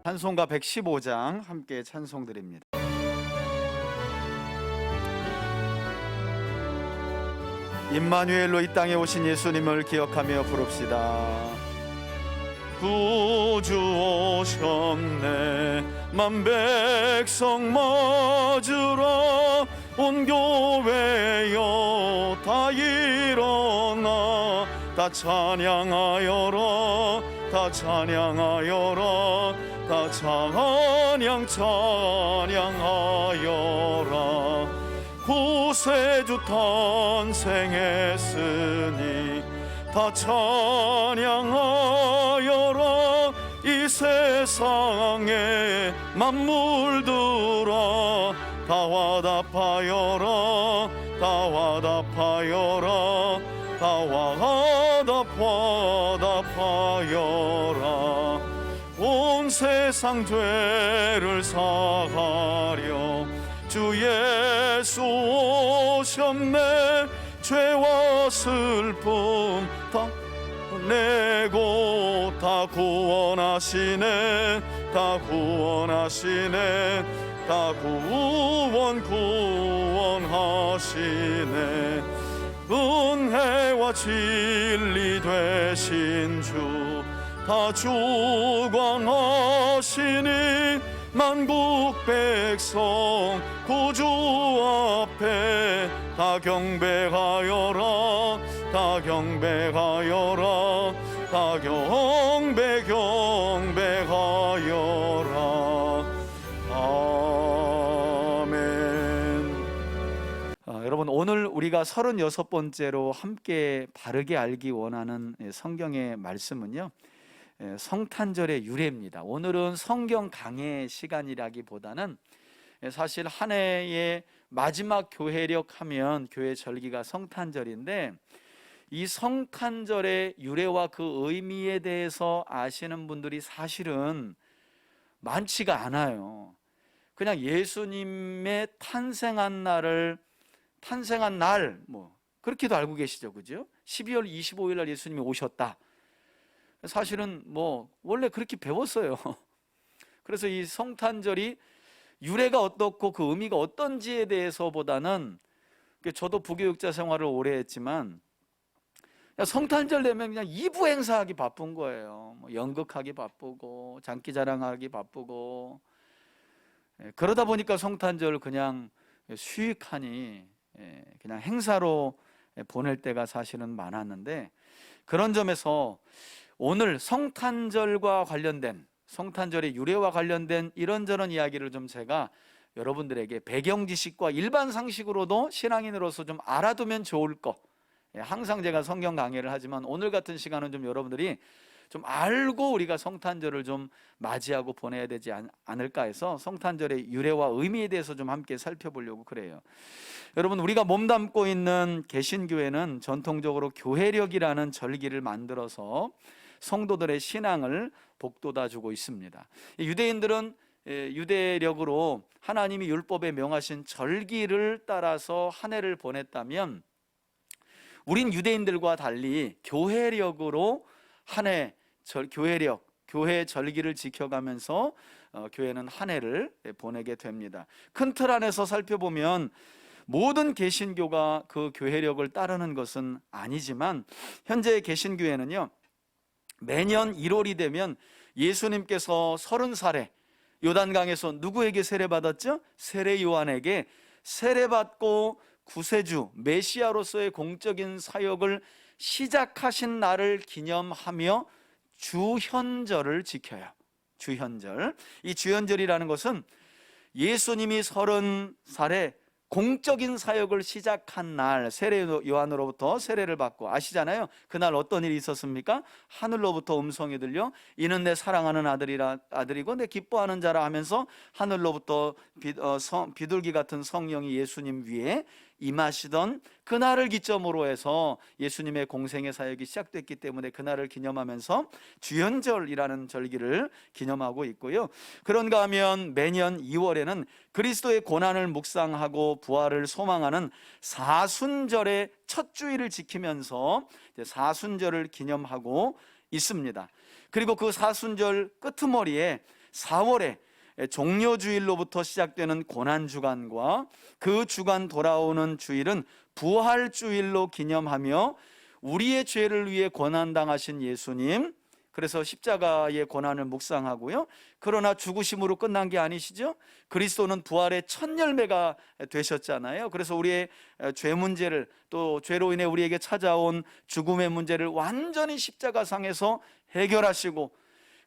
찬송가 115장 함께 찬송드립니다. 임마누엘로 이 땅에 오신 예수님을 기억하며 부릅시다. 구주 오셨네 만 백성 맞으러 온 교회여 다 일어나 다 찬양하여라 다 찬양하여라 다 찬양하여라 구세주 탄생했으니 다 찬양하여라 이 세상에 만물들아 다 화답하여라 다 화답하여라 다 화답하여라 온 세상 죄를 사하려 주 예수 오셨네 죄와 슬픔 다 내고 다 구원하시네 다 구원하시네 다 구원하시네 은혜와 진리 되신 주 다 주관하시니 만국 백성 구주 앞에 다 경배하여라 다 경배하여라 다 경배하여라 아멘. 여러분, 오늘 우리가 36번째로 함께 바르게 알기 원하는 성경의 말씀은요, 성탄절의 유래입니다. 오늘은 성경 강해 시간이라기보다는 사실 한 해의 마지막 교회력 하면 교회 절기가 성탄절인데, 이 성탄절의 유래와 그 의미에 대해서 아시는 분들이 사실은 많지가 않아요. 그냥 예수님의 탄생한 날 뭐 그렇게도 알고 계시죠, 그죠? 12월 25일 날 예수님이 오셨다. 사실은 뭐 원래 그렇게 배웠어요. 그래서 이 성탄절이 유래가 어떻고 그 의미가 어떤지에 대해서보다는, 저도 부교육자 생활을 오래 했지만 성탄절 되면 그냥 2부 행사하기 바쁜 거예요. 뭐 연극하기 바쁘고 장기자랑하기 바쁘고, 그러다 보니까 성탄절 그냥 수익하니 그냥 행사로 보낼 때가 사실은 많았는데, 그런 점에서 오늘 성탄절과 관련된, 성탄절의 유래와 관련된 이런저런 이야기를 좀 제가 여러분들에게 배경 지식과 일반 상식으로도 신앙인으로서 좀 알아두면 좋을 거, 항상 제가 성경 강의를 하지만 오늘 같은 시간은 좀 여러분들이 좀 알고 우리가 성탄절을 좀 맞이하고 보내야 되지 않을까 해서 성탄절의 유래와 의미에 대해서 좀 함께 살펴보려고 그래요. 여러분, 우리가 몸담고 있는 개신교회는 전통적으로 교회력이라는 절기를 만들어서 성도들의 신앙을 복돋아주고 있습니다. 유대인들은 유대력으로 하나님이 율법에 명하신 절기를 따라서 한 해를 보냈다면, 우린 유대인들과 달리 교회력으로 한 해 교회력, 교회 절기를 지켜가면서 교회는 한 해를 보내게 됩니다. 큰 틀 안에서 살펴보면 모든 개신교가 그 교회력을 따르는 것은 아니지만, 현재 개신교회는요, 매년 1월이 되면 예수님께서 30살에 요단강에서 누구에게 세례받았죠? 세례 요한에게 세례받고 구세주 메시아로서의 공적인 사역을 시작하신 날을 기념하며 주현절을 지켜요. 주현절. 이 주현절이라는 것은 예수님이 30살에 공적인 사역을 시작한 날, 세례 요한으로부터 세례를 받고, 아시잖아요. 그날 어떤 일이 있었습니까? 하늘로부터 음성이 들려 이는 내 사랑하는 아들이고 내 기뻐하는 자라 하면서 하늘로부터 비둘기 같은 성령이 예수님 위에 임하시던 그날을 기점으로 해서 예수님의 공생의 사역이 시작됐기 때문에 그날을 기념하면서 주현절이라는 절기를 기념하고 있고요. 그런가 하면 매년 2월에는 그리스도의 고난을 묵상하고 부활을 소망하는 사순절의 첫 주일을 지키면서 사순절을 기념하고 있습니다. 그리고 그 사순절 끄트머리에 4월에 종려주일로부터 시작되는 고난주간과 그 주간 돌아오는 주일은 부활주일로 기념하며 우리의 죄를 위해 고난당하신 예수님, 그래서 십자가의 고난을 묵상하고요. 그러나 죽으심으로 끝난 게 아니시죠? 그리스도는 부활의 첫 열매가 되셨잖아요. 그래서 우리의 죄 문제를, 또 죄로 인해 우리에게 찾아온 죽음의 문제를 완전히 십자가상에서 해결하시고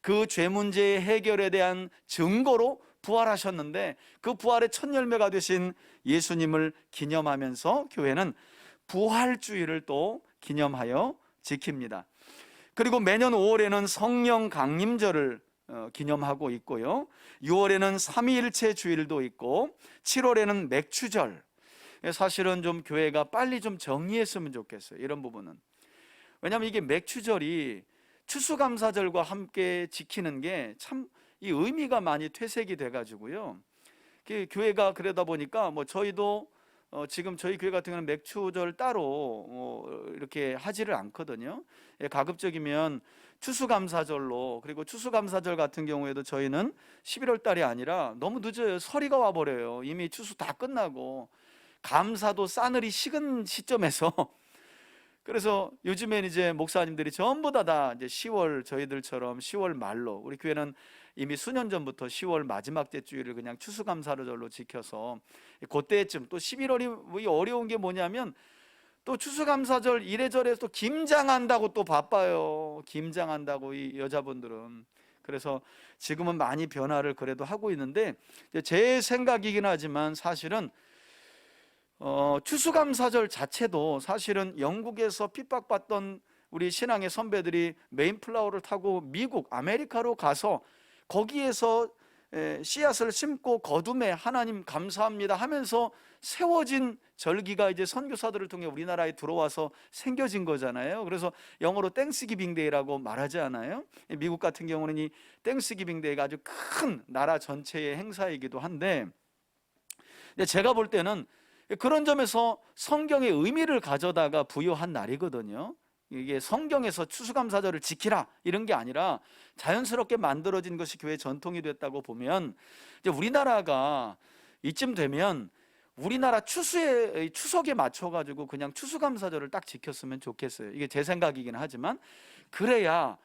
그 죄 문제의 해결에 대한 증거로 부활하셨는데, 그 부활의 첫 열매가 되신 예수님을 기념하면서 교회는 부활주일을 또 기념하여 지킵니다. 그리고 매년 5월에는 성령 강림절을 기념하고 있고요. 6월에는 삼위일체 주일도 있고 7월에는 맥주절. 사실은 좀 교회가 빨리 좀 정리했으면 좋겠어요, 이런 부분은. 왜냐하면 이게 맥주절이 추수감사절과 함께 지키는 게 참 이 의미가 많이 퇴색이 돼가지고요. 교회가 그러다 보니까 뭐 저희도 지금 저희 교회 같은 경우는 맥주절 따로 이렇게 하지를 않거든요. 가급적이면 추수감사절로, 그리고 추수감사절 같은 경우에도 저희는 11월 달이 아니라 너무 늦어요. 설이가 와버려요. 이미 추수 다 끝나고 감사도 싸늘히 식은 시점에서 그래서 요즘엔 이제 목사님들이 전부 다 이제 10월, 저희들처럼 10월 말로, 우리 교회는 이미 수년 전부터 10월 마지막 주일을 그냥 추수감사절로 지켜서 그때쯤, 또 11월이 어려운 게 뭐냐면 또 추수감사절 이래저래 또 김장한다고 또 바빠요. 김장한다고 이 여자분들은. 그래서 지금은 많이 변화를 그래도 하고 있는데, 제 생각이긴 하지만 사실은 추수감사절 자체도 사실은 영국에서 핍박받던 우리 신앙의 선배들이 메인플라워를 타고 미국, 아메리카로 가서 거기에서 씨앗을 심고 거둠에 하나님 감사합니다 하면서 세워진 절기가 이제 선교사들을 통해 우리나라에 들어와서 생겨진 거잖아요. 그래서 영어로 땡스기빙 데이라고 말하지 않아요? 미국 같은 경우는 이 땡스기빙 데이가 아주 큰 나라 전체의 행사이기도 한데, 제가 볼 때는 그런 점에서 성경의 의미를 가져다가 부여한 날이거든요. 이게 성경에서 추수감사절을 지키라 이런 게 아니라 자연스럽게 만들어진 것이 교회 전통이 됐다고 보면, 이제 우리나라가 이쯤 되면 우리나라 추석에 맞춰가지고 그냥 추수감사절을 딱 지켰으면 좋겠어요. 이게 제 생각이긴 하지만, 그래야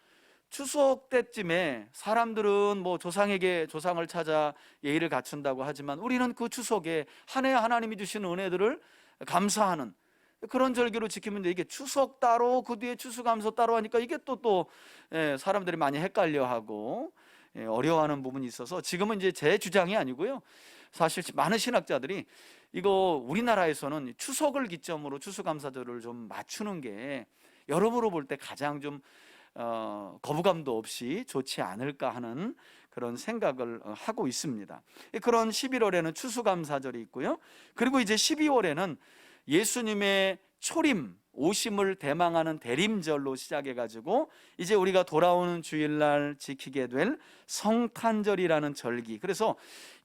추석 때쯤에 사람들은 뭐 조상에게 조상을 찾아 예의를 갖춘다고 하지만, 우리는 그 추석에 한 해 하나님이 주신 은혜들을 감사하는 그런 절기로 지키면 돼. 이게 추석 따로 그 뒤에 추수감사 따로 하니까 이게 또 사람들이 많이 헷갈려하고 어려워하는 부분이 있어서, 지금은 이제 제 주장이 아니고요, 사실 많은 신학자들이 이거 우리나라에서는 추석을 기점으로 추수감사절을 좀 맞추는 게 여러모로 볼 때 가장 좀 거부감도 없이 좋지 않을까 하는 그런 생각을 하고 있습니다. 그런 11월에는 추수감사절이 있고요. 그리고 이제 12월에는 예수님의 초림, 오심을 대망하는 대림절로 시작해가지고 이제 우리가 돌아오는 주일날 지키게 될 성탄절이라는 절기. 그래서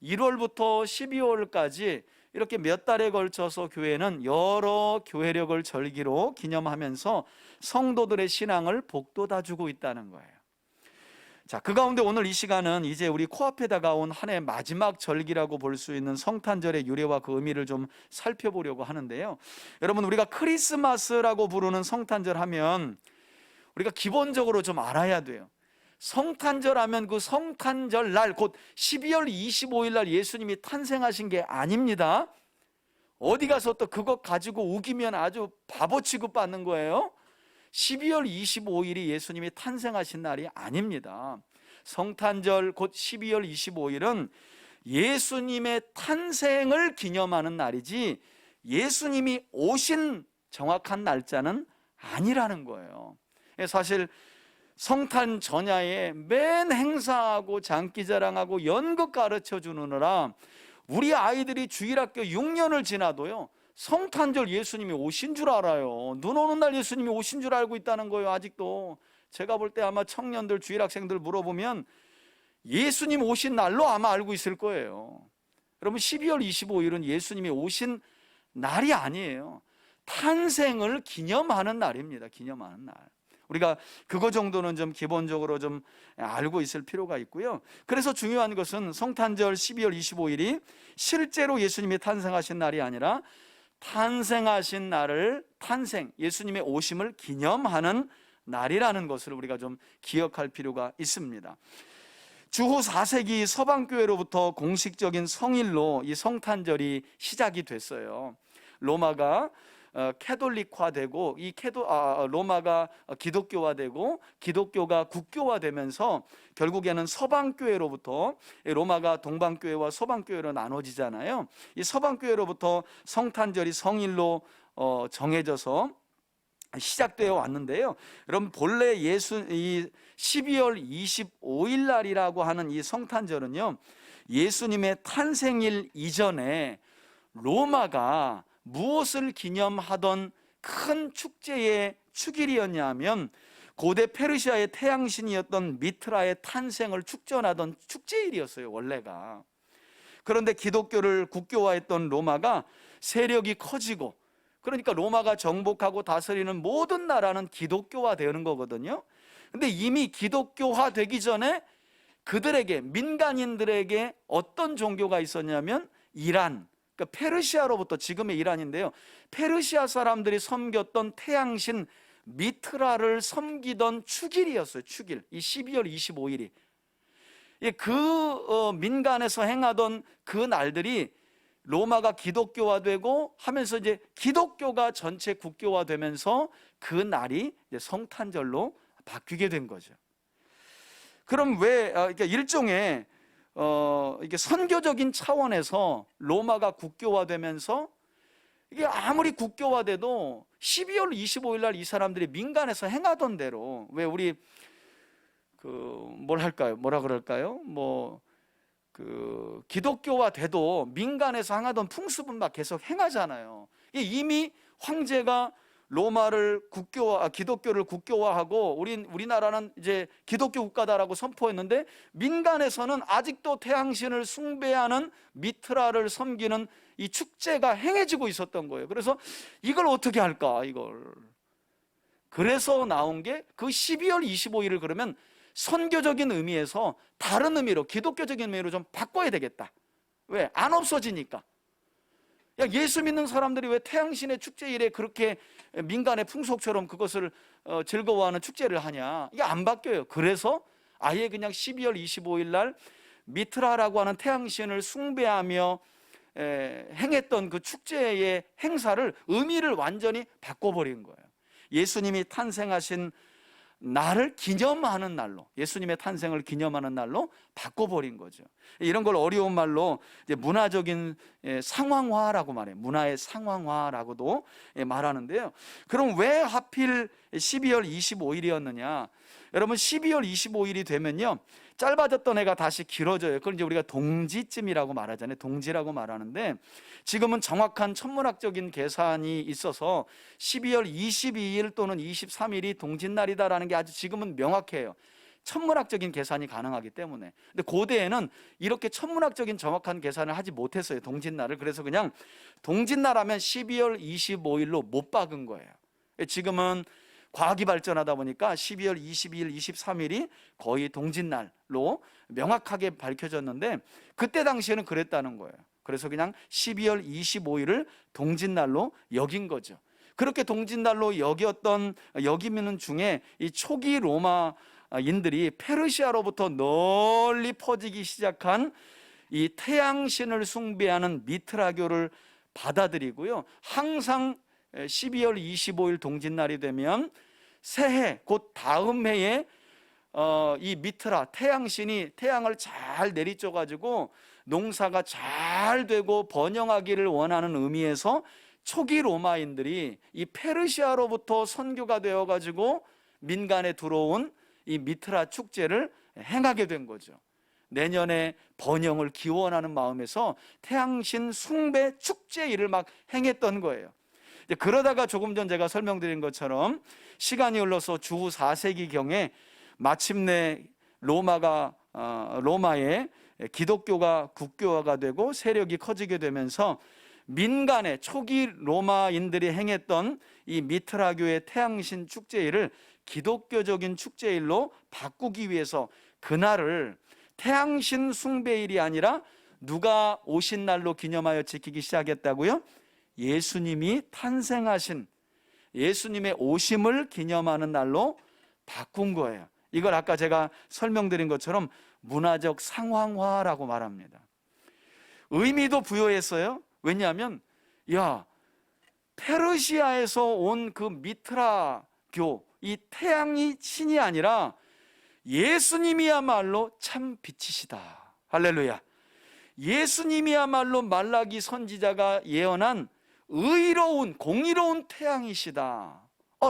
1월부터 12월까지 이렇게 몇 달에 걸쳐서 교회는 여러 교회력을 절기로 기념하면서 성도들의 신앙을 복돋아주고 있다는 거예요. 자, 그 가운데 오늘 이 시간은 이제 우리 코앞에 다가온 한 해 마지막 절기라고 볼 수 있는 성탄절의 유래와 그 의미를 좀 살펴보려고 하는데요. 여러분, 우리가 크리스마스라고 부르는 성탄절 하면 우리가 기본적으로 좀 알아야 돼요. 성탄절 하면 그 성탄절 날, 곧 12월 25일 날 예수님이 탄생하신 게 아닙니다. 어디 가서 또 그것 가지고 우기면 아주 바보 취급받는 거예요. 12월 25일이 예수님이 탄생하신 날이 아닙니다. 성탄절 곧 12월 25일은 예수님의 탄생을 기념하는 날이지 예수님이 오신 정확한 날짜는 아니라는 거예요. 사실 성탄 전야에 맨 행사하고 장기자랑하고 연극 가르쳐 주느라 우리 아이들이 주일학교 6년을 지나도요, 성탄절 예수님이 오신 줄 알아요. 눈 오는 날 예수님이 오신 줄 알고 있다는 거예요. 아직도 제가 볼 때 아마 청년들, 주일학생들 물어보면 예수님 오신 날로 아마 알고 있을 거예요. 여러분, 12월 25일은 예수님이 오신 날이 아니에요. 탄생을 기념하는 날입니다. 기념하는 날. 우리가 그거 정도는 좀 기본적으로 좀 알고 있을 필요가 있고요. 그래서 중요한 것은 성탄절 12월 25일이 실제로 예수님이 탄생하신 날이 아니라 탄생하신 날을 예수님의 오심을 기념하는 날이라는 것을 우리가 좀 기억할 필요가 있습니다. 주후 4세기 서방교회로부터 공식적인 성일로 이 성탄절이 시작이 됐어요. 로마가 캐톨릭화되고 로마가 기독교화되고 기독교가 국교화되면서 결국에는 서방교회로부터, 로마가 동방교회와 서방교회로 나눠지잖아요. 이 서방교회로부터 성탄절이 성일로 정해져서 시작되어 왔는데요. 여러분, 본래 이 12월 25일 날이라고 하는 이 성탄절은요, 예수님의 탄생일 이전에 로마가 무엇을 기념하던 큰 축제의 축일이었냐면 고대 페르시아의 태양신이었던 미트라의 탄생을 축전하던 축제일이었어요, 원래가. 그런데 기독교를 국교화했던 로마가 세력이 커지고, 그러니까 로마가 정복하고 다스리는 모든 나라는 기독교화되는 거거든요. 근데 이미 기독교화되기 전에 그들에게, 민간인들에게 어떤 종교가 있었냐면 이란, 그러니까 페르시아로부터, 지금의 이란인데요, 페르시아 사람들이 섬겼던 태양신 미트라를 섬기던 축일이었어요. 축일, 이 12월 25일이 민간에서 행하던 그 날들이 로마가 기독교화되고 하면서 이제 기독교가 전체 국교화되면서 그 날이 이제 성탄절로 바뀌게 된 거죠. 그럼 그러니까 일종의 이게 선교적인 차원에서 로마가 국교화되면서, 이게 아무리 국교화돼도 12월 25일 날 이 사람들이 민간에서 행하던 대로, 왜 우리 뭐라 그럴까요? 기독교화 돼도 민간에서 행하던 풍습은 막 계속 행하잖아요. 이미 황제가 로마를 기독교를 국교화하고 우리나라는 이제 기독교 국가다라고 선포했는데, 민간에서는 아직도 태양신을 숭배하는 미트라를 섬기는 이 축제가 행해지고 있었던 거예요. 그래서 이걸 어떻게 할까, 그래서 나온 게 그 12월 25일을 그러면 선교적인 의미에서 다른 의미로, 기독교적인 의미로 좀 바꿔야 되겠다. 왜? 안 없어지니까. 예수 믿는 사람들이 왜 태양신의 축제일에 그렇게 민간의 풍속처럼 그것을 즐거워하는 축제를 하냐? 이게 안 바뀌어요. 그래서 아예 그냥 12월 25일 날 미트라라고 하는 태양신을 숭배하며 행했던 그 축제의 행사를, 의미를 완전히 바꿔버린 거예요. 예수님이 탄생하신 날을 기념하는 날로, 예수님의 탄생을 기념하는 날로 바꿔버린 거죠. 이런 걸 어려운 말로 이제 문화적인 상황화라고 말해요. 문화의 상황화라고도 말하는데요. 그럼 왜 하필 12월 25일이었느냐? 여러분, 12월 25일이 되면요, 짧아졌던 해가 다시 길어져요. 그걸 이제 우리가 동지쯤이라고 말하잖아요. 동지라고 말하는데, 지금은 정확한 천문학적인 계산이 있어서 12월 22일 또는 23일이 동짓날이다라는 게 아주 지금은 명확해요. 천문학적인 계산이 가능하기 때문에. 근데 고대에는 이렇게 천문학적인 정확한 계산을 하지 못했어요, 동짓날을. 그래서 그냥 동짓날 하면 12월 25일로 못 박은 거예요. 지금은 과학이 발전하다 보니까 12월 22일, 23일이 거의 동짓날로 명확하게 밝혀졌는데, 그때 당시에는 그랬다는 거예요. 그래서 그냥 12월 25일을 동짓날로 여긴 거죠. 그렇게 동짓날로 여기는 중에 이 초기 로마인들이 페르시아로부터 널리 퍼지기 시작한 이 태양신을 숭배하는 미트라교를 받아들이고요, 항상 12월 25일 동짓날이 되면 새해, 곧 다음 해에 이 미트라, 태양신이 태양을 잘 내리쬐가지고 농사가 잘 되고 번영하기를 원하는 의미에서 초기 로마인들이 이 페르시아로부터 선교가 되어가지고 민간에 들어온 이 미트라 축제를 행하게 된 거죠. 내년에 번영을 기원하는 마음에서 태양신 숭배 축제일을 막 행했던 거예요. 그러다가 조금 전 제가 설명드린 것처럼 시간이 흘러서 주후 4세기경에 마침내 로마의 기독교가 국교화가 되고 세력이 커지게 되면서 민간의 초기 로마인들이 행했던 이 미트라교의 태양신 축제일을 기독교적인 축제일로 바꾸기 위해서 그날을 태양신 숭배일이 아니라 누가 오신 날로 기념하여 지키기 시작했다고요? 예수님이 탄생하신, 예수님의 오심을 기념하는 날로 바꾼 거예요. 이걸 아까 제가 설명드린 것처럼 문화적 상황화라고 말합니다. 의미도 부여했어요. 왜냐하면 페르시아에서 온 그 미트라교, 이 태양이 신이 아니라 예수님이야말로 참 빛이시다. 할렐루야. 예수님이야말로 말라기 선지자가 예언한 의로운, 공의로운 태양이시다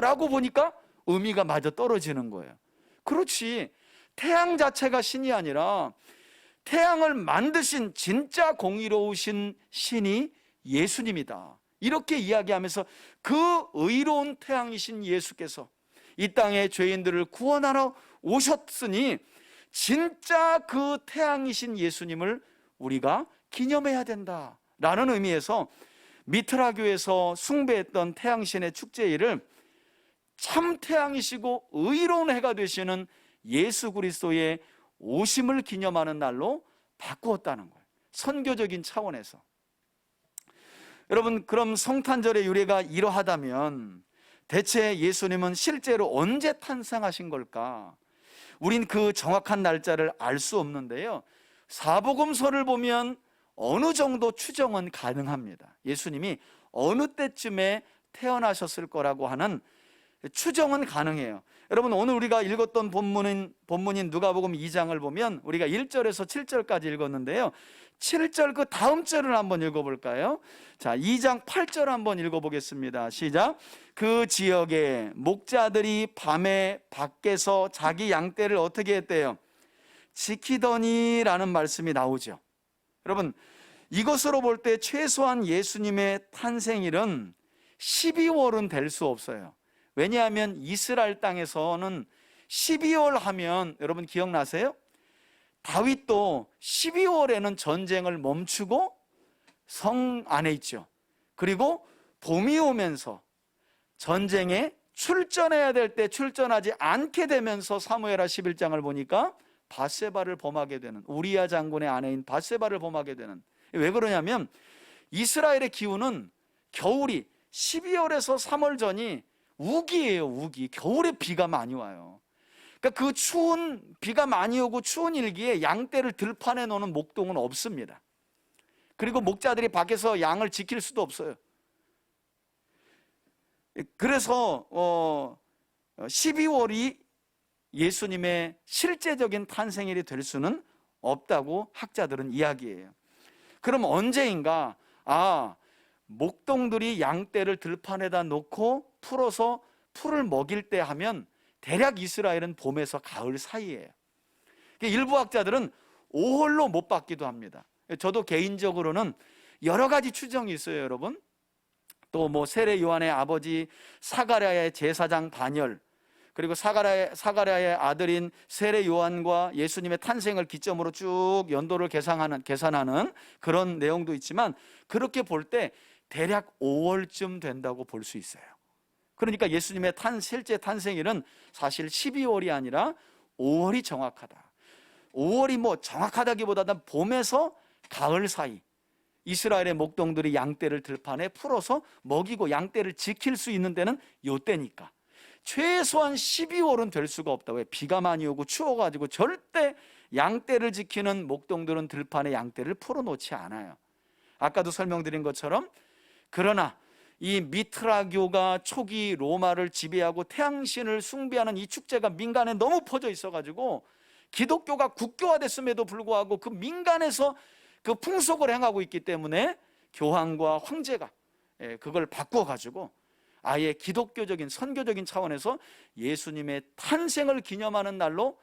라고 보니까 의미가 마저 떨어지는 거예요. 그렇지, 태양 자체가 신이 아니라 태양을 만드신 진짜 공의로우신 신이 예수님이다, 이렇게 이야기하면서 그 의로운 태양이신 예수께서 이 땅에 죄인들을 구원하러 오셨으니 진짜 그 태양이신 예수님을 우리가 기념해야 된다라는 의미에서 미트라교에서 숭배했던 태양신의 축제일을 참 태양이시고 의로운 해가 되시는 예수 그리스도의 오심을 기념하는 날로 바꾸었다는 거예요. 선교적인 차원에서. 여러분, 그럼 성탄절의 유래가 이러하다면 대체 예수님은 실제로 언제 탄생하신 걸까? 우린 그 정확한 날짜를 알 수 없는데요, 사복음서를 보면 어느 정도 추정은 가능합니다. 예수님이 어느 때쯤에 태어나셨을 거라고 하는 추정은 가능해요. 여러분, 오늘 우리가 읽었던 본문인 누가복음 2장을 보면 우리가 1절에서 7절까지 읽었는데요, 7절 그 다음 절을 한번 읽어볼까요? 자, 2장 8절 한번 읽어보겠습니다. 시작. 그 지역에 목자들이 밤에 밖에서 자기 양떼를 어떻게 했대요? 지키더니 라는 말씀이 나오죠. 여러분, 이것으로 볼 때 최소한 예수님의 탄생일은 12월은 될 수 없어요. 왜냐하면 이스라엘 땅에서는 12월 하면 여러분 기억나세요? 다윗도 12월에는 전쟁을 멈추고 성 안에 있죠. 그리고 봄이 오면서 전쟁에 출전해야 될 때 출전하지 않게 되면서 사무엘하 11장을 보니까 밧세바를 범하게 되는, 우리야 장군의 아내인 밧세바를 범하게 되는. 왜 그러냐면 이스라엘의 기후는 겨울이 12월에서 3월 전이 우기예요. 우기. 겨울에 비가 많이 와요. 그러니까 그 추운, 비가 많이 오고 추운 일기에 양떼를 들판에 놓는 목동은 없습니다. 그리고 목자들이 밖에서 양을 지킬 수도 없어요. 그래서 12월이 예수님의 실제적인 탄생일이 될 수는 없다고 학자들은 이야기해요. 그럼 언제인가? 목동들이 양떼를 들판에다 놓고 풀어서 풀을 먹일 때 하면 대략 이스라엘은 봄에서 가을 사이예요. 일부 학자들은 5월로 못 받기도 합니다. 저도 개인적으로는 여러 가지 추정이 있어요, 여러분. 또 세례 요한의 아버지 사가랴의 제사장 반열, 그리고 사가랴의 아들인 세례 요한과 예수님의 탄생을 기점으로 쭉 연도를 계산하는 그런 내용도 있지만, 그렇게 볼 때 대략 5월쯤 된다고 볼 수 있어요. 그러니까 예수님의 실제 탄생일은 사실 12월이 아니라 5월이 정확하다. 5월이 정확하다기보다는 봄에서 가을 사이, 이스라엘의 목동들이 양떼를 들판에 풀어서 먹이고 양떼를 지킬 수 있는 때는 요때니까 최소한 12월은 될 수가 없다. 왜? 비가 많이 오고 추워가지고 절대 양떼를 지키는 목동들은 들판에 양떼를 풀어놓지 않아요. 아까도 설명드린 것처럼, 그러나 이 미트라교가 초기 로마를 지배하고 태양신을 숭배하는 이 축제가 민간에 너무 퍼져 있어가지고 기독교가 국교화됐음에도 불구하고 그 민간에서 그 풍속을 행하고 있기 때문에 교황과 황제가 그걸 바꿔가지고 아예 기독교적인 선교적인 차원에서 예수님의 탄생을 기념하는 날로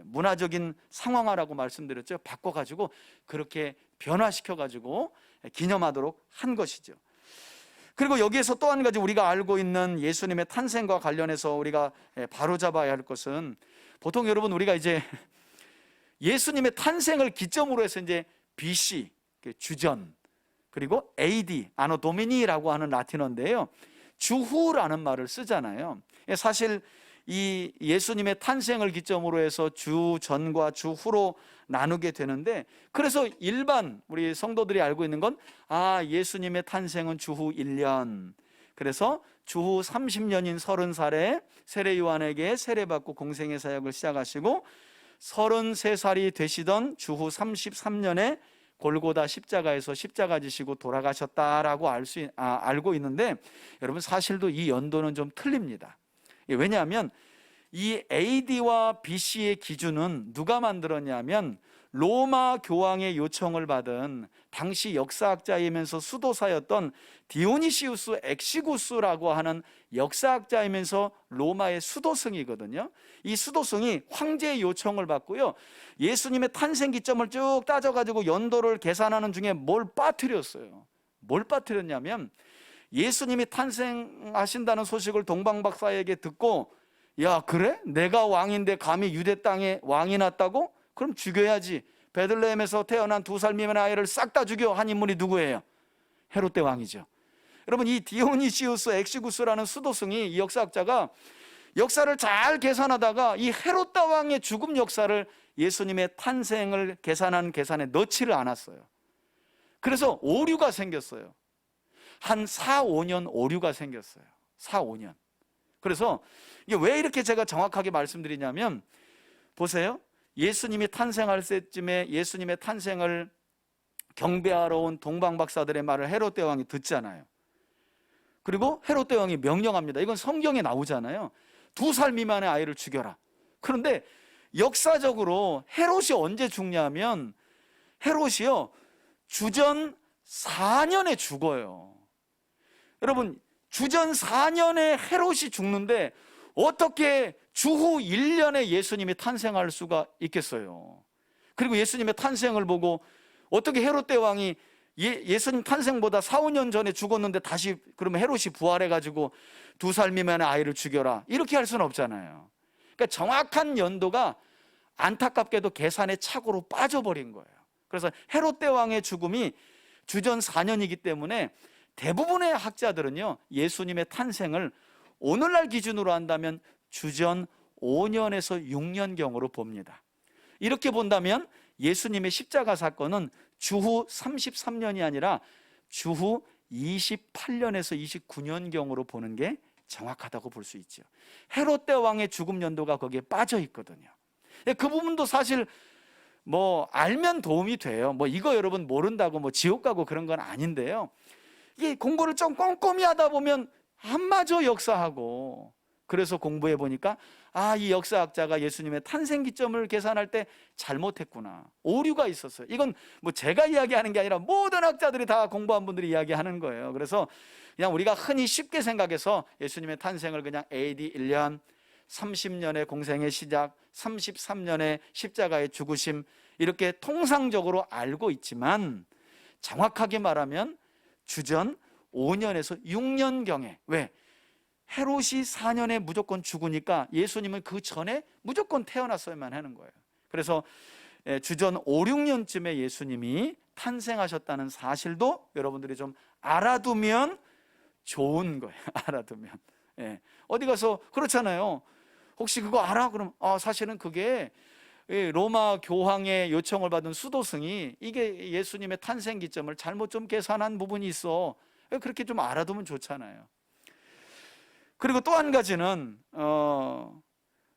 문화적인 상황화라고 말씀드렸죠. 바꿔가지고 그렇게 변화시켜가지고 기념하도록 한 것이죠. 그리고 여기에서 또 한 가지 우리가 알고 있는 예수님의 탄생과 관련해서 우리가 바로잡아야 할 것은, 보통 여러분 우리가 이제 예수님의 탄생을 기점으로 해서 이제 BC, 주전, 그리고 AD, 아노 도미니라고 하는 라틴어인데요, 주후라는 말을 쓰잖아요. 사실 이 예수님의 탄생을 기점으로 해서 주 전과 주 후로 나누게 되는데, 그래서 일반 우리 성도들이 알고 있는 건 예수님의 탄생은 주후 1년, 그래서 주후 30년인 30살에 세례 요한에게 세례받고 공생의 사역을 시작하시고 33살이 되시던 주후 33년에 골고다 십자가에서 십자가 지시고 돌아가셨다라고 알고 있는데, 여러분 사실도 이 연도는 좀 틀립니다. 왜냐하면 이 AD와 BC의 기준은 누가 만들었냐면 로마 교황의 요청을 받은 당시 역사학자이면서 수도사였던 디오니시우스 엑시구스라고 하는 역사학자이면서 로마의 수도승이거든요. 이 수도승이 황제의 요청을 받고요, 예수님의 탄생 기점을 쭉 따져가지고 연도를 계산하는 중에 뭘 빠뜨렸어요. 뭘 빠뜨렸냐면, 예수님이 탄생하신다는 소식을 동방박사에게 듣고, 야 그래? 내가 왕인데 감히 유대 땅에 왕이 났다고? 그럼 죽여야지. 베들레헴에서 태어난 2살 미만의 아이를 싹 다 죽여. 한 인물이 누구예요? 헤롯 대왕이죠. 여러분, 이 디오니시우스 엑시구스라는 수도승이, 이 역사학자가 역사를 잘 계산하다가 이 헤롯 대왕의 죽음 역사를 예수님의 탄생을 계산한 계산에 넣지를 않았어요. 그래서 오류가 생겼어요. 한 4, 5년 오류가 생겼어요. 4, 5년. 그래서 이게 왜 이렇게 제가 정확하게 말씀드리냐면, 보세요. 예수님이 탄생할 때쯤에 예수님의 탄생을 경배하러 온 동방박사들의 말을 헤롯 대왕이 듣잖아요. 그리고 헤롯 대왕이 명령합니다. 이건 성경에 나오잖아요. 2살 미만의 아이를 죽여라. 그런데 역사적으로 헤롯이 언제 죽냐면, 헤롯이요 주전 4년에 죽어요. 여러분, 주전 4년에 헤롯이 죽는데 어떻게 주후 1년에 예수님이 탄생할 수가 있겠어요? 그리고 예수님의 탄생을 보고 어떻게 헤롯 대왕이 예수님 탄생보다 4, 5년 전에 죽었는데 다시 그러면 헤롯이 부활해가지고 2살 미만의 아이를 죽여라, 이렇게 할 수는 없잖아요. 그러니까 정확한 연도가 안타깝게도 계산의 착오로 빠져버린 거예요. 그래서 헤롯 대왕의 죽음이 주전 4년이기 때문에 대부분의 학자들은요, 예수님의 탄생을 오늘날 기준으로 한다면 주전 5년에서 6년경으로 봅니다. 이렇게 본다면 예수님의 십자가 사건은 주후 33년이 아니라 주후 28년에서 29년경으로 보는 게 정확하다고 볼 수 있죠. 헤롯 대왕의 죽음 연도가 거기에 빠져 있거든요. 그 부분도 사실 알면 도움이 돼요. 이거 여러분 모른다고 지옥 가고 그런 건 아닌데요. 이게 공부를 좀 꼼꼼히 하다 보면 안 맞아, 역사하고. 그래서 공부해 보니까 이 역사학자가 예수님의 탄생 기점을 계산할 때 잘못했구나, 오류가 있었어요. 이건 제가 이야기하는 게 아니라 모든 학자들이 다 공부한 분들이 이야기하는 거예요. 그래서 그냥 우리가 흔히 쉽게 생각해서 예수님의 탄생을 그냥 AD 1년, 30년의 공생의 시작, 33년의 십자가의 죽으심, 이렇게 통상적으로 알고 있지만, 정확하게 말하면 주전 5년에서 6년경에, 왜? 헤롯이 4년에 무조건 죽으니까 예수님은 그 전에 무조건 태어났어야만 하는 거예요. 그래서 주전 5, 6년쯤에 예수님이 탄생하셨다는 사실도 여러분들이 좀 알아두면 좋은 거예요. 알아두면. 어디 가서 그렇잖아요. 혹시 그거 알아? 그럼 사실은 그게 로마 교황의 요청을 받은 수도승이 이게 예수님의 탄생 기점을 잘못 좀 계산한 부분이 있어. 그렇게 좀 알아두면 좋잖아요. 그리고 또 한 가지는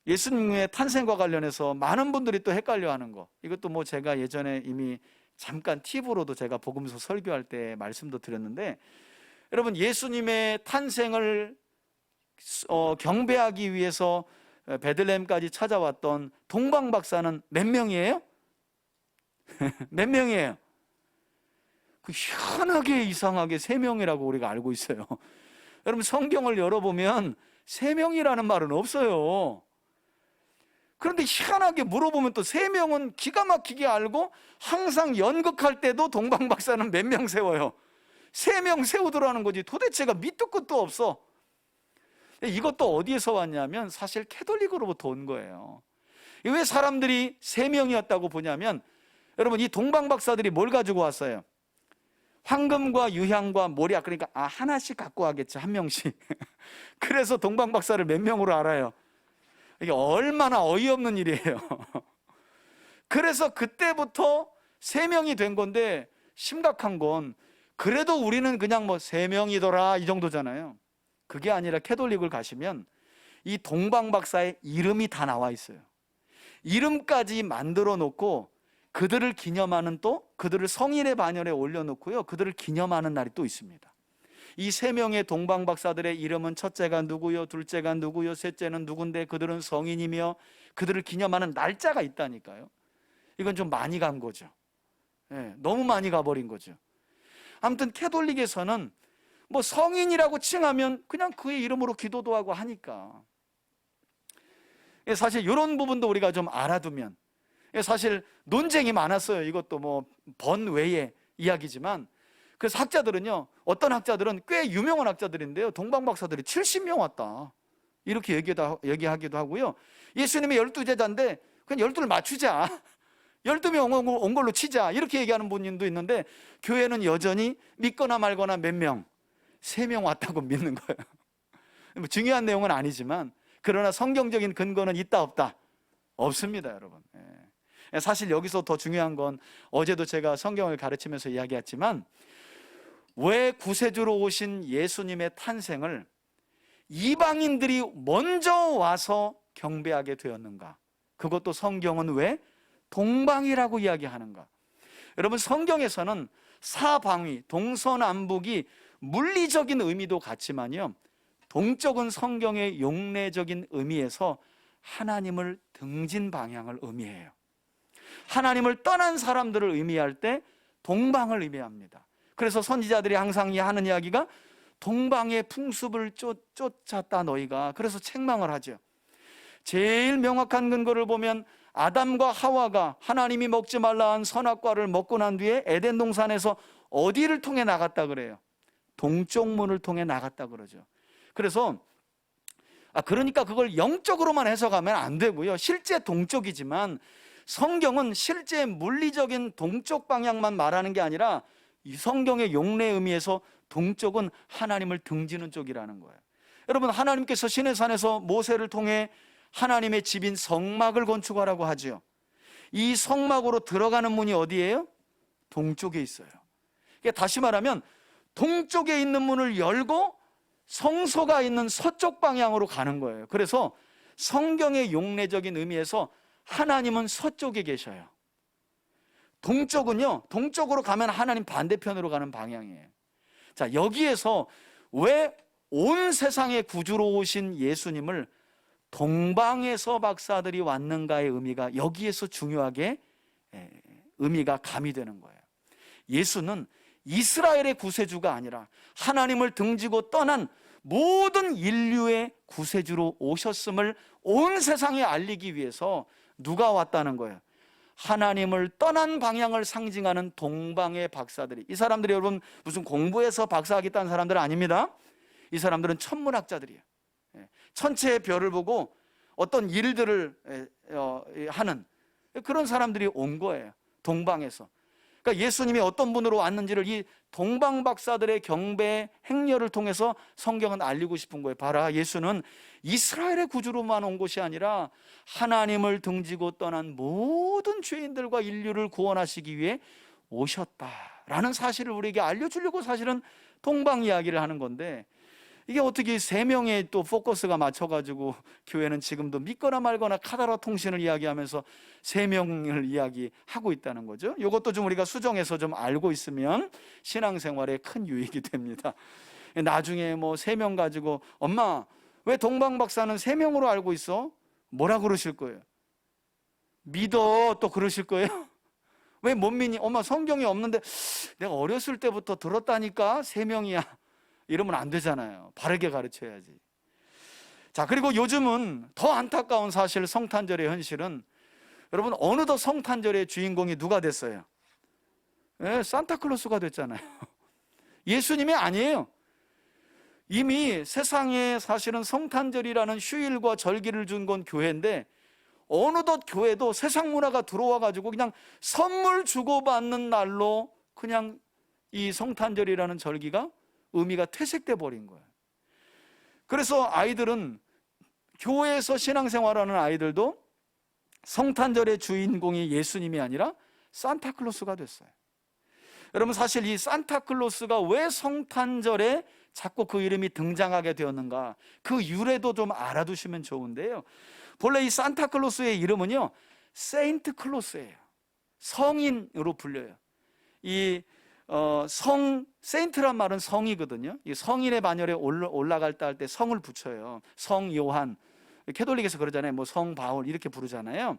예수님의 탄생과 관련해서 많은 분들이 또 헷갈려하는 거, 이것도 제가 예전에 이미 잠깐 팁으로도 제가 복음서 설교할 때 말씀도 드렸는데, 여러분 예수님의 탄생을 경배하기 위해서 베들레헴까지 찾아왔던 동방박사는 몇 명이에요? 몇 명이에요? 그 희한하게 이상하게 3명이라고 우리가 알고 있어요. 여러분 성경을 열어보면 3명이라는 말은 없어요. 그런데 희한하게 물어보면 또 3명은 기가 막히게 알고, 항상 연극할 때도 동방박사는 몇 명 세워요? 3명 세우더라는 거지. 도대체가 밑도 끝도 없어. 이것도 어디에서 왔냐면 사실 캐톨릭으로부터 온 거예요. 왜 사람들이 3명이었다고 보냐면, 여러분 이 동방박사들이 뭘 가지고 왔어요? 황금과 유향과 모략, 그러니까 하나씩 갖고 와겠죠, 한 명씩. 그래서 동방박사를 몇 명으로 알아요? 이게 얼마나 어이없는 일이에요. 그래서 그때부터 3명이 된 건데, 심각한 건 그래도 우리는 그냥 뭐 3명이더라 이 정도잖아요. 그게 아니라 캐톨릭을 가시면 이 동방박사의 이름이 다 나와 있어요. 이름까지 만들어 놓고 그들을 기념하는, 또 그들을 성인의 반열에 올려놓고요, 그들을 기념하는 날이 또 있습니다. 이 3명의 동방박사들의 이름은 첫째가 누구요, 둘째가 누구요, 셋째는 누군데 그들은 성인이며, 그들을 기념하는 날짜가 있다니까요. 이건 좀 많이 간 거죠. 너무 많이 가버린 거죠. 아무튼 캐톨릭에서는 뭐 성인이라고 칭하면 그냥 그의 이름으로 기도도 하고 하니까, 사실 이런 부분도 우리가 좀 알아두면, 사실 논쟁이 많았어요. 이것도 뭐 번외의 이야기지만, 그래서 학자들은요, 어떤 학자들은, 꽤 유명한 학자들인데요, 동방박사들이 70명 왔다 이렇게 얘기하기도 하고요. 예수님의 12제자인데 그냥 12를 맞추자, 12명 온 걸로 치자, 이렇게 얘기하는 분도 있는데, 교회는 여전히 믿거나 말거나 몇 명, 3명 왔다고 믿는 거예요. 뭐 중요한 내용은 아니지만, 그러나 성경적인 근거는 있다 없다? 없습니다, 여러분. 사실 여기서 더 중요한 건, 어제도 제가 성경을 가르치면서 이야기했지만, 왜 구세주로 오신 예수님의 탄생을 이방인들이 먼저 와서 경배하게 되었는가? 그것도 성경은 왜 동방이라고 이야기하는가? 여러분, 성경에서는 사방위, 동서남북이 물리적인 의미도 같지만요, 동쪽은 성경의 용례적인 의미에서 하나님을 등진 방향을 의미해요. 하나님을 떠난 사람들을 의미할 때 동방을 의미합니다. 그래서 선지자들이 항상 하는 이야기가 동방의 풍습을 쫓았다 너희가. 그래서 책망을 하죠. 제일 명확한 근거를 보면, 아담과 하와가 하나님이 먹지 말라 한 선악과를 먹고 난 뒤에 에덴 동산에서 어디를 통해 나갔다 그래요? 동쪽 문을 통해 나갔다 그러죠. 그래서 그러니까 그걸 영적으로만 해석하면 안 되고요, 실제 동쪽이지만 성경은 실제 물리적인 동쪽 방향만 말하는 게 아니라, 이 성경의 용례 의미에서 동쪽은 하나님을 등지는 쪽이라는 거예요. 여러분, 하나님께서 시내산에서 모세를 통해 하나님의 집인 성막을 건축하라고 하죠. 이 성막으로 들어가는 문이 어디예요? 동쪽에 있어요. 다시 말하면 동쪽에 있는 문을 열고 성소가 있는 서쪽 방향으로 가는 거예요. 그래서 성경의 용례적인 의미에서 하나님은 서쪽에 계셔요. 동쪽은요, 동쪽으로 가면 하나님 반대편으로 가는 방향이에요. 자, 여기에서 왜 온 세상의 구주로 오신 예수님을 동방에서 박사들이 왔는가의 의미가 여기에서 중요하게 의미가 가미되는 거예요. 예수는 이스라엘의 구세주가 아니라 하나님을 등지고 떠난 모든 인류의 구세주로 오셨음을 온 세상에 알리기 위해서 누가 왔다는 거예요? 하나님을 떠난 방향을 상징하는 동방의 박사들이. 이 사람들이 여러분 무슨 공부해서 박사하겠다는 사람들은 아닙니다. 이 사람들은 천문학자들이에요. 천체의 별을 보고 어떤 일들을 하는 그런 사람들이 온 거예요, 동방에서. 그러니까 예수님이 어떤 분으로 왔는지를 이 동방 박사들의 경배 행렬을 통해서 성경은 알리고 싶은 거예요. 봐라, 예수는 이스라엘의 구주로만 온 것이 아니라 하나님을 등지고 떠난 모든 죄인들과 인류를 구원하시기 위해 오셨다라는 사실을 우리에게 알려주려고 사실은 동방 이야기를 하는 건데, 이게 어떻게 3명의 또 포커스가 맞춰가지고 교회는 지금도 믿거나 말거나 카다라 통신을 이야기하면서 3명을 이야기하고 있다는 거죠. 이것도 좀 우리가 수정해서 좀 알고 있으면 신앙생활에 큰 유익이 됩니다. 나중에 뭐 3명 가지고 엄마 왜 동방 박사는 3명으로 알고 있어? 뭐라 그러실 거예요? 믿어, 또 그러실 거예요? 왜 못 믿니? 엄마 성경이 없는데 내가 어렸을 때부터 들었다니까 3명이야. 이러면 안 되잖아요. 바르게 가르쳐야지. 자, 그리고 요즘은 더 안타까운 사실, 성탄절의 현실은 여러분 어느덧 성탄절의 주인공이 누가 됐어요? 산타클로스가 됐잖아요. 예수님이 아니에요. 이미 세상에 사실은 성탄절이라는 휴일과 절기를 준 건 교회인데, 어느덧 교회도 세상 문화가 들어와 가지고 그냥 선물 주고받는 날로 그냥 이 성탄절이라는 절기가 의미가 퇴색돼 버린 거예요. 그래서 아이들은 교회에서 신앙생활하는 아이들도 성탄절의 주인공이 예수님이 아니라 산타클로스가 됐어요. 여러분, 사실 이 산타클로스가 왜 성탄절에 자꾸 그 이름이 등장하게 되었는가, 그 유래도 좀 알아두시면 좋은데요. 본래 이 산타클로스의 이름은요, 세인트 클로스예요. 성인으로 불려요. 이 세인트란 말은 성이거든요. 이 성인의 반열에 올라갈 때 할 때 성을 붙여요. 성 요한, 캐톨릭에서 그러잖아요. 뭐 성 바울 이렇게 부르잖아요.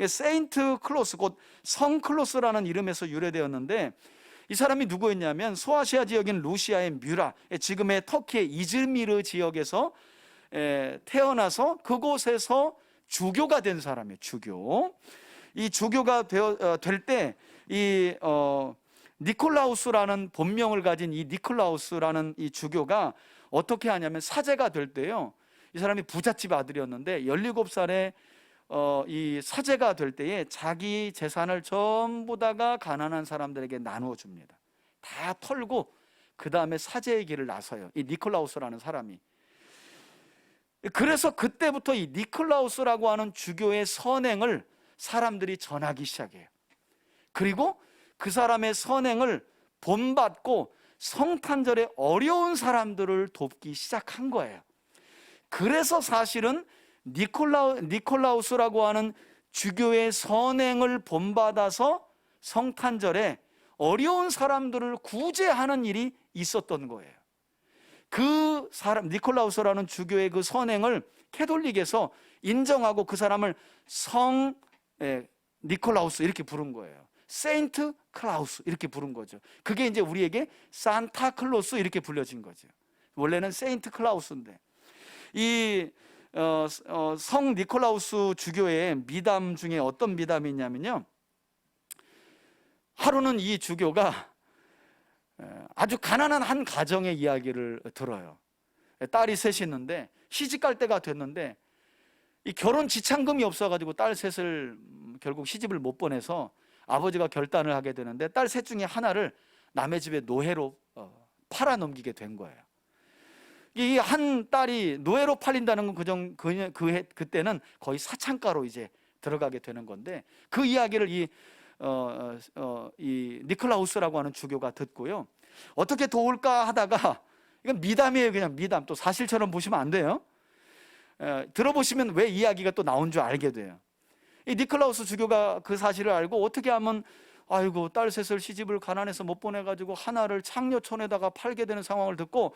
세인트 클로스, 곧 성 클로스라는 이름에서 유래되었는데, 이 사람이 누구였냐면 소아시아 지역인 루시아의 뮤라, 지금의 터키의 이즈미르 지역에서 태어나서 그곳에서 주교가 된 사람이에요. 주교. 이 주교가 될 때 이 니콜라우스라는 본명을 가진 이 니콜라우스라는 이 주교가 어떻게 하냐면, 사제가 될 때요, 이 사람이 부잣집 아들이었는데 17살에 이 사제가 될 때에 자기 재산을 전부 다가 가난한 사람들에게 나누어 줍니다. 다 털고 그 다음에 사제의 길을 나서요, 이 니콜라우스라는 사람이. 그래서 그때부터 이 니콜라우스라고 하는 주교의 선행을 사람들이 전하기 시작해요. 그리고 그 사람의 선행을 본받고 성탄절에 어려운 사람들을 돕기 시작한 거예요. 그래서 사실은 니콜라우스라고 하는 주교의 선행을 본받아서 성탄절에 어려운 사람들을 구제하는 일이 있었던 거예요. 그 사람, 니콜라우스라는 주교의 그 선행을 캐톨릭에서 인정하고 그 사람을 성 니콜라우스 이렇게 부른 거예요. 세인트 클라우스 이렇게 부른 거죠. 그게 이제 우리에게 산타클로스 이렇게 불려진 거죠. 원래는 세인트 클라우스인데, 이 성 니콜라우스 주교의 미담 중에 어떤 미담이 있냐면요, 하루는 이 주교가 아주 가난한 한 가정의 이야기를 들어요. 딸이 셋이 있는데 시집 갈 때가 됐는데 이 결혼 지참금이 없어가지고 딸 셋을 결국 시집을 못 보내서 아버지가 결단을 하게 되는데, 딸 셋 중에 하나를 남의 집에 노예로 팔아 넘기게 된 거예요. 이 한 딸이 노예로 팔린다는 건 그때는 거의 사창가로 이제 들어가게 되는 건데, 그 이야기를 이 니콜라우스라고 하는 주교가 듣고요, 어떻게 도울까 하다가, 이건 미담이에요. 그냥 미담. 또 사실처럼 보시면 안 돼요. 들어보시면 왜 이야기가 또 나온 줄 알게 돼요. 이 니콜라우스 주교가 그 사실을 알고 어떻게 하면, 아이고 딸 셋을 시집을 가난해서 못 보내가지고 하나를 창녀촌에다가 팔게 되는 상황을 듣고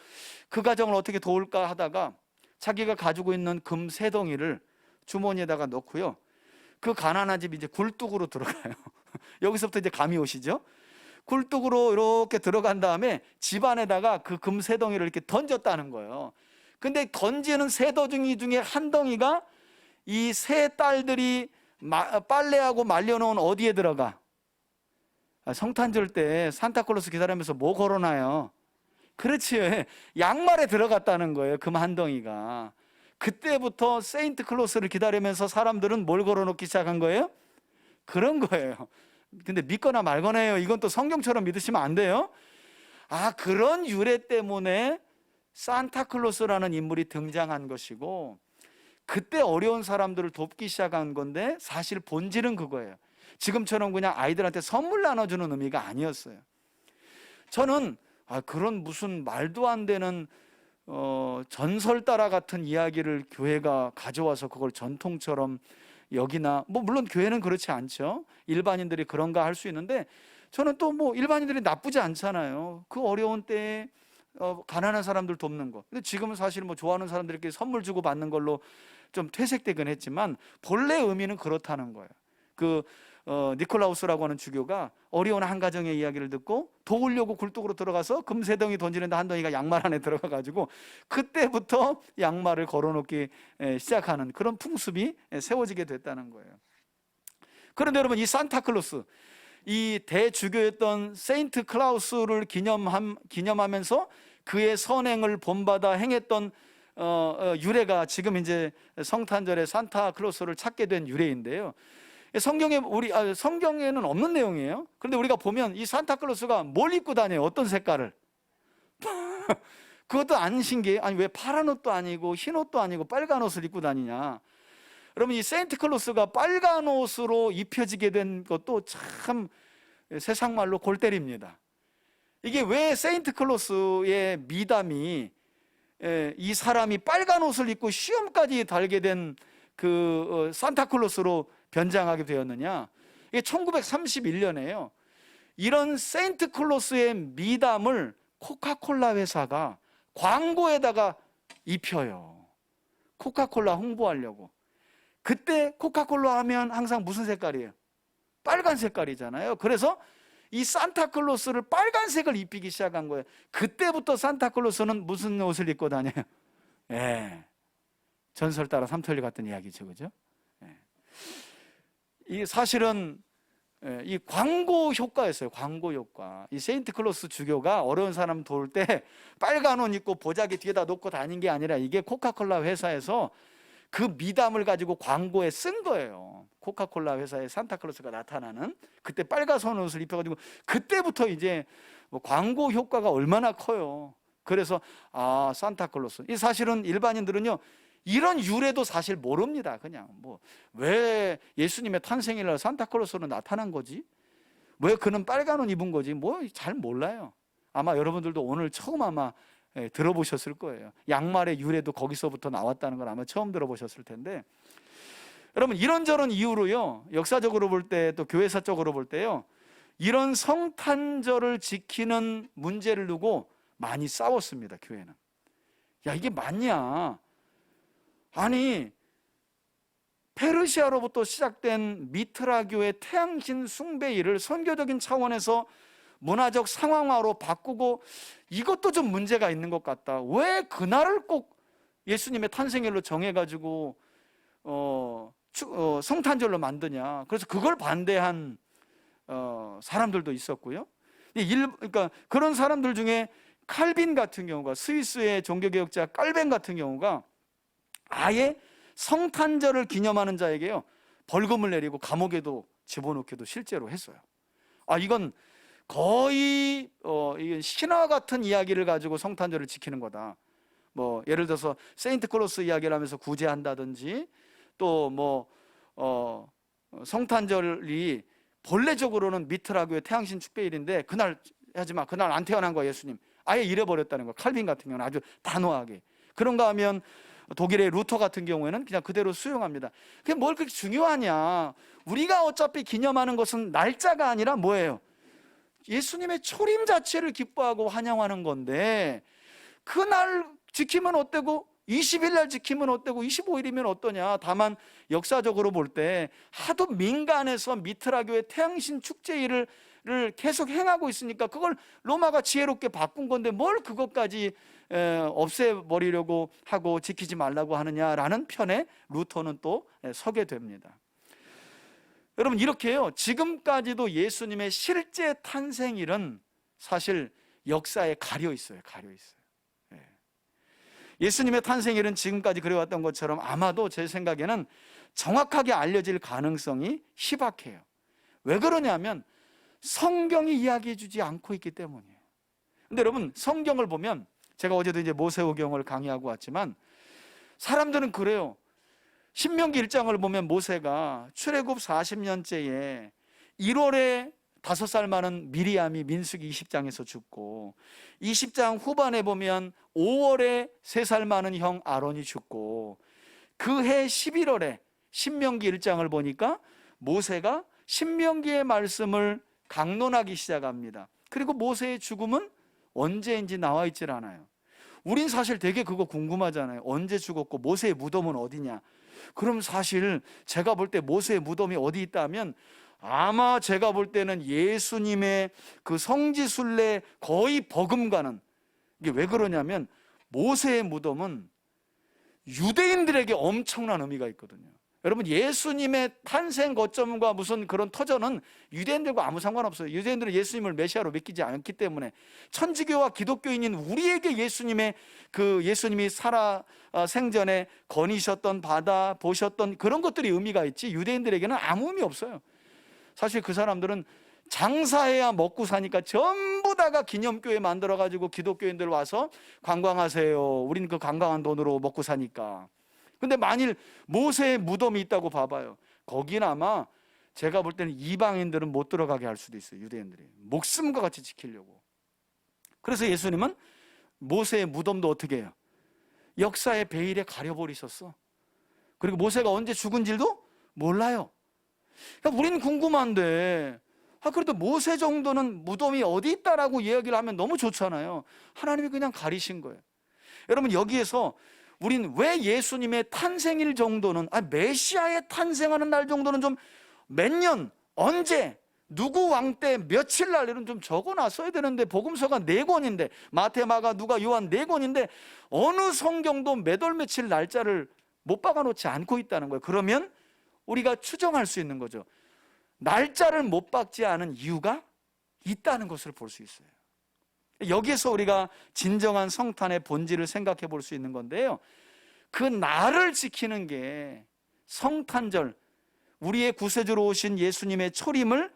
그 가정을 어떻게 도울까 하다가 자기가 가지고 있는 금 3덩이를 주머니에다가 넣고요, 그 가난한 집 이제 굴뚝으로 들어가요. 여기서부터 이제 감이 오시죠? 굴뚝으로 이렇게 들어간 다음에 집 안에다가 그 금 3덩이를 이렇게 던졌다는 거예요. 근데 던지는 3덩이 중에 한 덩이가 이 세 딸들이 빨래하고 말려놓은 어디에 들어가? 성탄절 때 산타클로스 기다리면서 뭐 걸어놔요? 그렇지, 양말에 들어갔다는 거예요. 금 한 덩이가. 그때부터 세인트 클로스를 기다리면서 사람들은 뭘 걸어놓기 시작한 거예요? 그런 거예요. 근데 믿거나 말거나요, 이건 또 성경처럼 믿으시면 안 돼요. 그런 유래 때문에 산타클로스라는 인물이 등장한 것이고, 그때 어려운 사람들을 돕기 시작한 건데, 사실 본질은 그거예요. 지금처럼 그냥 아이들한테 선물 나눠주는 의미가 아니었어요. 저는 그런 무슨 말도 안 되는 전설 따라 같은 이야기를 교회가 가져와서 그걸 전통처럼 여기나, 뭐 물론 교회는 그렇지 않죠. 일반인들이 그런가 할 수 있는데, 저는 또 뭐 일반인들이 나쁘지 않잖아요. 그 어려운 때에 가난한 사람들 돕는 거. 근데 지금은 사실 뭐 좋아하는 사람들에게 선물 주고 받는 걸로 좀 퇴색되긴 했지만, 본래 의미는 그렇다는 거예요. 니콜라우스라고 하는 주교가 어려운 한 가정의 이야기를 듣고 도우려고 굴뚝으로 들어가서 금 3덩이 던지는데 한 덩이가 양말 안에 들어가가지고 그때부터 양말을 걸어놓기 시작하는 그런 풍습이 세워지게 됐다는 거예요. 그런데 여러분, 이 산타클로스, 이 대주교였던 세인트 클라우스를 기념하면서 그의 선행을 본받아 행했던 유래가 지금 이제 성탄절에 산타클로스를 찾게 된 유래인데요. 성경에는 없는 내용이에요. 그런데 우리가 보면 이 산타클로스가 뭘 입고 다녀요? 어떤 색깔을? 그것도 안 신기해요? 아니 왜 파란 옷도 아니고 흰 옷도 아니고 빨간 옷을 입고 다니냐? 여러분, 이 세인트클로스가 빨간 옷으로 입혀지게 된 것도 참 세상 말로 골 때립니다. 이게 왜 세인트클로스의 미담이 이 사람이 빨간 옷을 입고 시험까지 달게 된 그 산타클로스로 변장하게 되었느냐? 이게 1931년에요. 이런 세인트클로스의 미담을 코카콜라 회사가 광고에다가 입혀요. 코카콜라 홍보하려고. 그때 코카콜라 하면 항상 무슨 색깔이에요? 빨간 색깔이잖아요. 그래서 이 산타클로스를 빨간색을 입히기 시작한 거예요. 그때부터 산타클로스는 무슨 옷을 입고 다녀요? 예. 전설 따라 삼천리 같은 이야기죠, 그죠? 예. 이 사실은 이 광고 효과였어요. 광고 효과. 이 세인트클로스 주교가 어려운 사람 도울 때 빨간 옷 입고 보자기 뒤에다 놓고 다닌 게 아니라 이게 코카콜라 회사에서 그 미담을 가지고 광고에 쓴 거예요. 코카콜라 회사에 산타클로스가 나타나는, 그때 빨간색 옷을 입혀가지고 그때부터 이제 뭐 광고 효과가 얼마나 커요. 그래서 산타클로스. 이 사실은 일반인들은요 이런 유래도 사실 모릅니다. 그냥 뭐 왜 예수님의 탄생일날 산타클로스로 나타난 거지? 왜 그는 빨간 옷 입은 거지? 뭐 잘 몰라요. 아마 여러분들도 오늘 처음 아마 들어보셨을 거예요. 양말의 유래도 거기서부터 나왔다는 걸 아마 처음 들어보셨을 텐데, 여러분 이런저런 이유로요, 역사적으로 볼 때 또 교회사적으로 볼 때요, 이런 성탄절을 지키는 문제를 두고 많이 싸웠습니다. 교회는. 야, 이게 맞냐? 아니 페르시아로부터 시작된 미트라교의 태양신 숭배일을 선교적인 차원에서 문화적 상황화로 바꾸고, 이것도 좀 문제가 있는 것 같다. 왜 그날을 꼭 예수님의 탄생일로 정해가지고 성탄절로 만드냐? 그래서 그걸 반대한 사람들도 있었고요. 그러니까 그런 사람들 중에 칼빈 같은 경우가, 스위스의 종교개혁자 칼빈 같은 경우가 아예 성탄절을 기념하는 자에게요 벌금을 내리고 감옥에도 집어넣기도 실제로 했어요. 이건 거의 이건 신화 같은 이야기를 가지고 성탄절을 지키는 거다. 뭐 예를 들어서 세인트클로스 이야기를 하면서 구제한다든지, 또 뭐 성탄절이 본래적으로는 미트라교의 태양신 축배일인데 그날 하지마, 그날 안 태어난 거야 예수님, 아예 잃어버렸다는 거. 칼빈 같은 경우는 아주 단호하게. 그런가 하면 독일의 루터 같은 경우에는 그냥 그대로 수용합니다. 그게 뭘 그렇게 중요하냐? 우리가 어차피 기념하는 것은 날짜가 아니라 뭐예요? 예수님의 초림 자체를 기뻐하고 환영하는 건데, 그날 지키면 어때고 20일 날 지키면 어때고 25일이면 어떠냐? 다만 역사적으로 볼 때 하도 민간에서 미트라교의 태양신 축제일을 계속 행하고 있으니까 그걸 로마가 지혜롭게 바꾼 건데 뭘 그것까지 없애버리려고 하고 지키지 말라고 하느냐라는 편에 루터는 또 서게 됩니다. 여러분 이렇게요, 지금까지도 예수님의 실제 탄생일은 사실 역사에 가려 있어요. 예수님의 탄생일은 지금까지 그래왔던 것처럼 아마도 제 생각에는 정확하게 알려질 가능성이 희박해요. 왜 그러냐면 성경이 이야기해 주지 않고 있기 때문이에요. 근데 여러분 성경을 보면, 제가 어제도 이제 모세오경을 강의하고 왔지만 사람들은 그래요. 신명기 1장을 보면 모세가 출애굽 40년째에 1월에 5살 많은 미리암이 민수기 20장에서 죽고, 20장 후반에 보면 5월에 3살 많은 형 아론이 죽고, 그 해 11월에 신명기 1장을 보니까 모세가 신명기의 말씀을 강론하기 시작합니다. 그리고 모세의 죽음은 언제인지 나와 있질 않아요. 우린 사실 되게 그거 궁금하잖아요. 언제 죽었고 모세의 무덤은 어디냐? 그럼 사실 제가 볼 때 모세의 무덤이 어디 있다면 아마 제가 볼 때는 예수님의 그 성지순례 거의 버금가는, 이게 왜 그러냐면 모세의 무덤은 유대인들에게 엄청난 의미가 있거든요. 여러분 예수님의 탄생 거점과 무슨 그런 터전은 유대인들과 아무 상관없어요. 유대인들은 예수님을 메시아로 믿기지 않기 때문에 천주교와 기독교인인 우리에게 예수님이 살아 생전에 거니셨던 바다 보셨던 그런 것들이 의미가 있지, 유대인들에게는 아무 의미 없어요. 사실 그 사람들은 장사해야 먹고 사니까 전부 다가 기념교회 만들어가지고 기독교인들 와서 관광하세요. 우린 그 관광한 돈으로 먹고 사니까. 근데 만일 모세의 무덤이 있다고 봐봐요. 거기는 아마 제가 볼 때는 이방인들은 못 들어가게 할 수도 있어요. 유대인들이 목숨과 같이 지키려고. 그래서 예수님은 모세의 무덤도 어떻게 해요? 역사의 베일에 가려버리셨어. 그리고 모세가 언제 죽은 줄도 몰라요. 그러니까 우리는 궁금한데, 그래도 모세 정도는 무덤이 어디 있다라고 이야기를 하면 너무 좋잖아요. 하나님이 그냥 가리신 거예요. 여러분, 여기에서 우린 왜 예수님의 탄생일 정도는, 메시아의 탄생하는 날 정도는 좀 몇 년, 언제, 누구 왕 때, 며칠 날 이런 좀 적어놨어야 되는데, 복음서가 4권인데, 마태, 마가, 누가, 요한 4권인데 어느 성경도 몇 월 며칠 날짜를 못 박아놓지 않고 있다는 거예요. 그러면 우리가 추정할 수 있는 거죠. 날짜를 못 박지 않은 이유가 있다는 것을 볼 수 있어요. 여기에서 우리가 진정한 성탄의 본질을 생각해 볼 수 있는 건데요, 그 날을 지키는 게 성탄절, 우리의 구세주로 오신 예수님의 초림을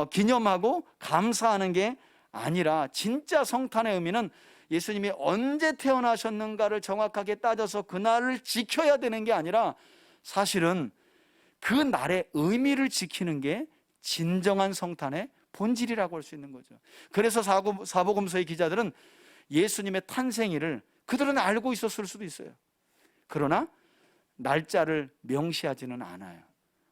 기념하고 감사하는 게 아니라, 진짜 성탄의 의미는 예수님이 언제 태어나셨는가를 정확하게 따져서 그 날을 지켜야 되는 게 아니라, 사실은 그 날의 의미를 지키는 게 진정한 성탄의 본질이라고 할 수 있는 거죠. 그래서 사복음서의 기자들은 예수님의 탄생일을 그들은 알고 있었을 수도 있어요. 그러나 날짜를 명시하지는 않아요.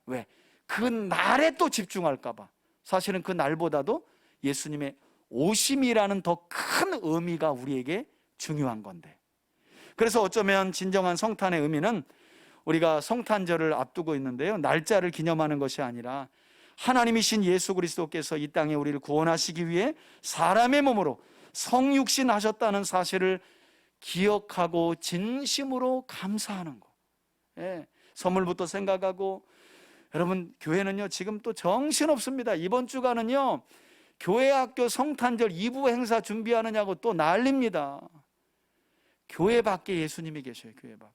왜? 그 날에 또 집중할까 봐. 사실은 그 날보다도 예수님의 오심이라는 더 큰 의미가 우리에게 중요한 건데, 그래서 어쩌면 진정한 성탄의 의미는 우리가 성탄절을 앞두고 있는데요, 날짜를 기념하는 것이 아니라 하나님이신 예수 그리스도께서 이 땅에 우리를 구원하시기 위해 사람의 몸으로 성육신 하셨다는 사실을 기억하고 진심으로 감사하는 거. 선물부터 생각하고, 여러분, 교회는요 지금 또 정신없습니다. 이번 주간은요 교회학교 성탄절 2부 행사 준비하느냐고 또 난립니다. 교회 밖에 예수님이 계셔요. 교회 밖에.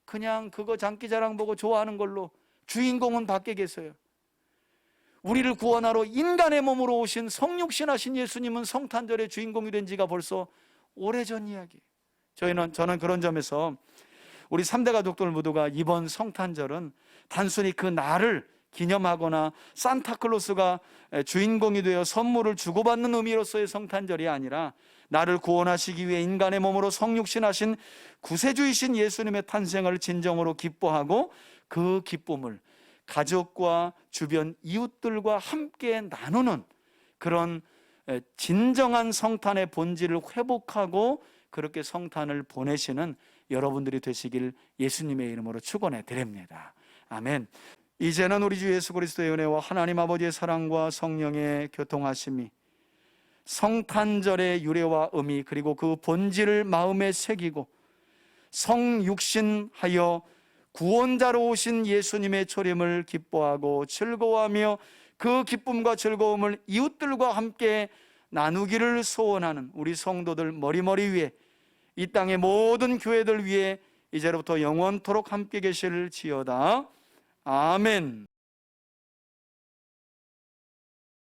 그냥 그거 장기자랑 보고 좋아하는 걸로 주인공은 밖에 계세요. 우리를 구원하러 인간의 몸으로 오신 성육신 하신 예수님은 성탄절의 주인공이 된 지가 벌써 오래전 이야기예요. 저는 그런 점에서 우리 3대 가족들 모두가 이번 성탄절은 단순히 그 날을 기념하거나 산타클로스가 주인공이 되어 선물을 주고받는 의미로서의 성탄절이 아니라, 나를 구원하시기 위해 인간의 몸으로 성육신하신 구세주이신 예수님의 탄생을 진정으로 기뻐하고, 그 기쁨을 가족과 주변 이웃들과 함께 나누는 그런 진정한 성탄의 본질을 회복하고 그렇게 성탄을 보내시는 여러분들이 되시길 예수님의 이름으로 축원해 드립니다. 아멘. 이제는 우리 주 예수 그리스도의 은혜와 하나님 아버지의 사랑과 성령의 교통하심이, 성탄절의 유래와 의미, 그리고 그 본질을 마음에 새기고 성육신하여 구원자로 오신 예수님의 초림을 기뻐하고 즐거워하며 그 기쁨과 즐거움을 이웃들과 함께 나누기를 소원하는 우리 성도들 머리머리 위에, 이 땅의 모든 교회들 위에 이제로부터 영원토록 함께 계실지어다. 아멘.